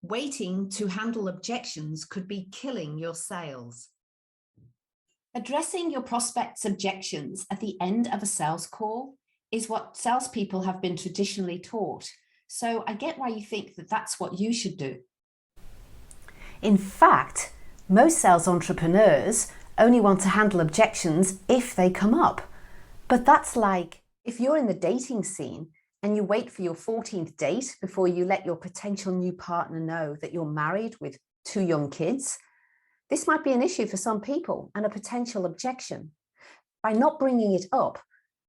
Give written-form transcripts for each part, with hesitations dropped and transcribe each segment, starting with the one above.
Waiting to handle objections could be killing your sales. Addressing your prospect's objections at the end of a sales call is what salespeople have been traditionally taught. So I get why you think that that's what you should do. In fact, most sales entrepreneurs only want to handle objections if they come up. But that's like if you're in the dating scene and you wait for your 14th date before you let your potential new partner know that you're married with 2 young kids. This might be an issue for some people and a potential objection. By not bringing it up,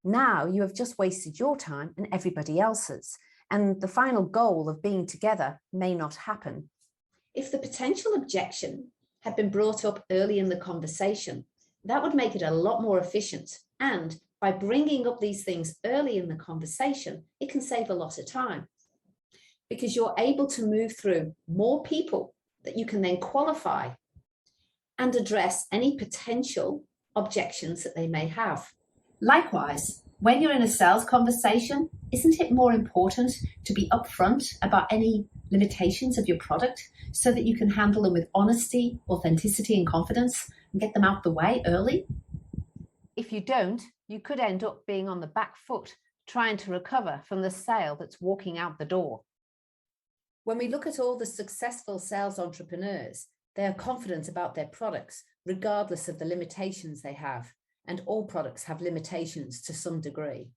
now you have just wasted your time and everybody else's, and the final goal of being together may not happen. If the potential objection had been brought up early in the conversation, that would make it a lot more efficient. And by bringing up these things early in the conversation, it can save a lot of time because you're able to move through more people that you can then qualify and address any potential objections that they may have. Likewise, when you're in a sales conversation, isn't it more important to be upfront about any limitations of your product so that you can handle them with honesty, authenticity, and confidence and get them out the way early? If you don't, you could end up being on the back foot, trying to recover from the sale that's walking out the door. When we look at all the successful sales entrepreneurs, they are confident about their products, regardless of the limitations they have. And all products have limitations to some degree.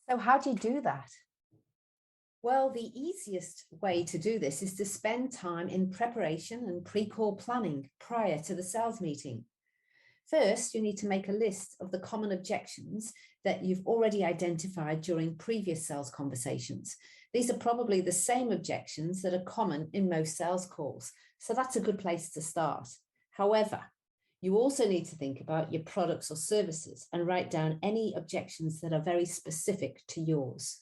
So how do you do that? Well, the easiest way to do this is to spend time in preparation and pre-call planning prior to the sales meeting. First, you need to make a list of the common objections that you've already identified during previous sales conversations. These are probably the same objections that are common in most sales calls, so that's a good place to start. However, you also need to think about your products or services and write down any objections that are very specific to yours.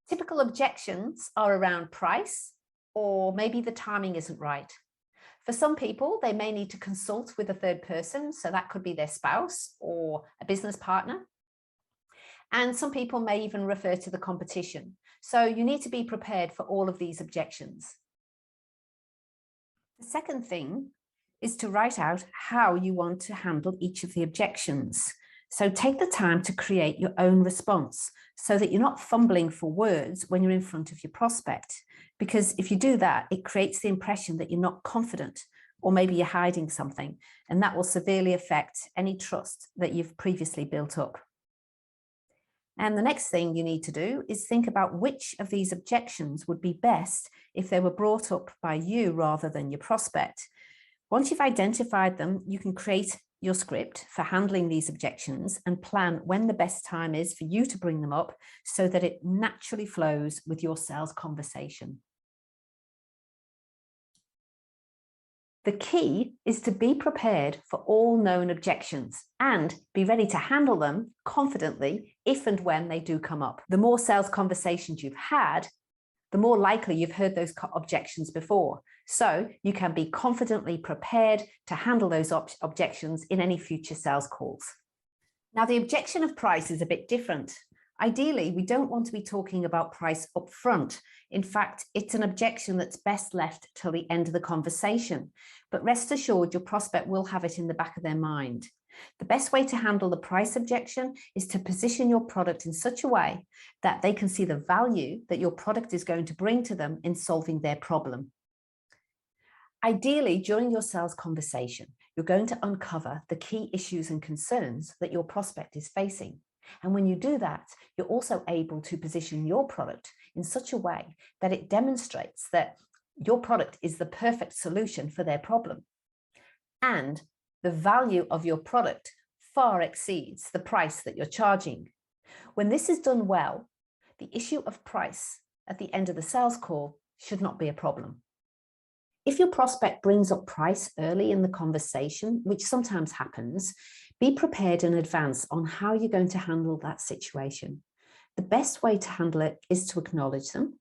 Typical objections are around price, or maybe the timing isn't right. For some people, they may need to consult with a third person, so that could be their spouse or a business partner. And some people may even refer to the competition. So you need to be prepared for all of these objections. The second thing is to write out how you want to handle each of the objections. So take the time to create your own response so that you're not fumbling for words when you're in front of your prospect. Because if you do that, it creates the impression that you're not confident, or maybe you're hiding something, and that will severely affect any trust that you've previously built up. And the next thing you need to do is think about which of these objections would be best if they were brought up by you rather than your prospect. Once you've identified them, you can create your script for handling these objections and plan when the best time is for you to bring them up so that it naturally flows with your sales conversation. The key is to be prepared for all known objections and be ready to handle them confidently if and when they do come up. The more sales conversations you've had, the more likely you've heard those objections before. So you can be confidently prepared to handle those objections in any future sales calls. Now, the objection of price is a bit different. Ideally, we don't want to be talking about price up front. In fact, it's an objection that's best left till the end of the conversation. But rest assured, your prospect will have it in the back of their mind. The best way to handle the price objection is to position your product in such a way that they can see the value that your product is going to bring to them in solving their problem. Ideally, during your sales conversation, you're going to uncover the key issues and concerns that your prospect is facing. And when you do that, you're also able to position your product in such a way that it demonstrates that your product is the perfect solution for their problem. And the value of your product far exceeds the price that you're charging. When this is done well, the issue of price at the end of the sales call should not be a problem. If your prospect brings up price early in the conversation, which sometimes happens, be prepared in advance on how you're going to handle that situation. The best way to handle it is to acknowledge them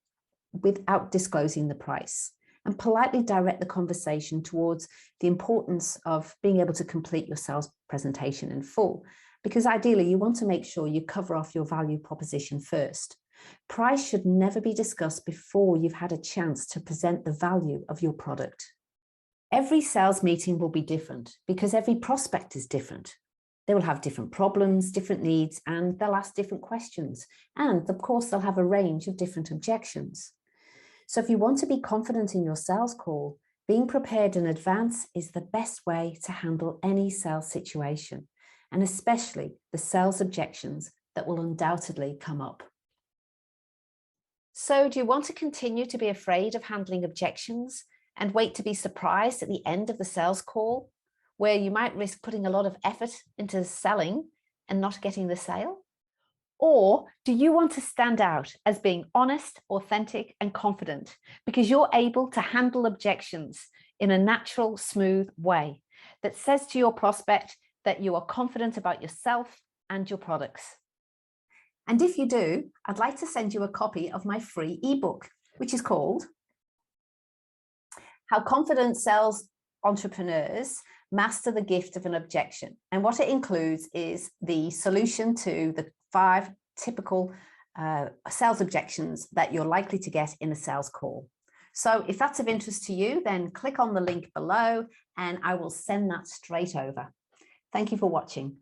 without disclosing the price and politely direct the conversation towards the importance of being able to complete your sales presentation in full, because ideally you want to make sure you cover off your value proposition first. Price should never be discussed before you've had a chance to present the value of your product. Every sales meeting will be different because every prospect is different. They will have different problems, different needs, and they'll ask different questions. And of course, they'll have a range of different objections. So if you want to be confident in your sales call, being prepared in advance is the best way to handle any sales situation, and especially the sales objections that will undoubtedly come up. So do you want to continue to be afraid of handling objections and wait to be surprised at the end of the sales call, where you might risk putting a lot of effort into selling and not getting the sale? Or do you want to stand out as being honest, authentic, and confident because you're able to handle objections in a natural, smooth way that says to your prospect that you are confident about yourself and your products? And if you do, I'd like to send you a copy of my free ebook, which is called How Confident Sales Entrepreneurs Master the Gift of an Objection. And what it includes is the solution to the 5 typical sales objections that you're likely to get in a sales call. So if that's of interest to you, then click on the link below and I will send that straight over. Thank you for watching.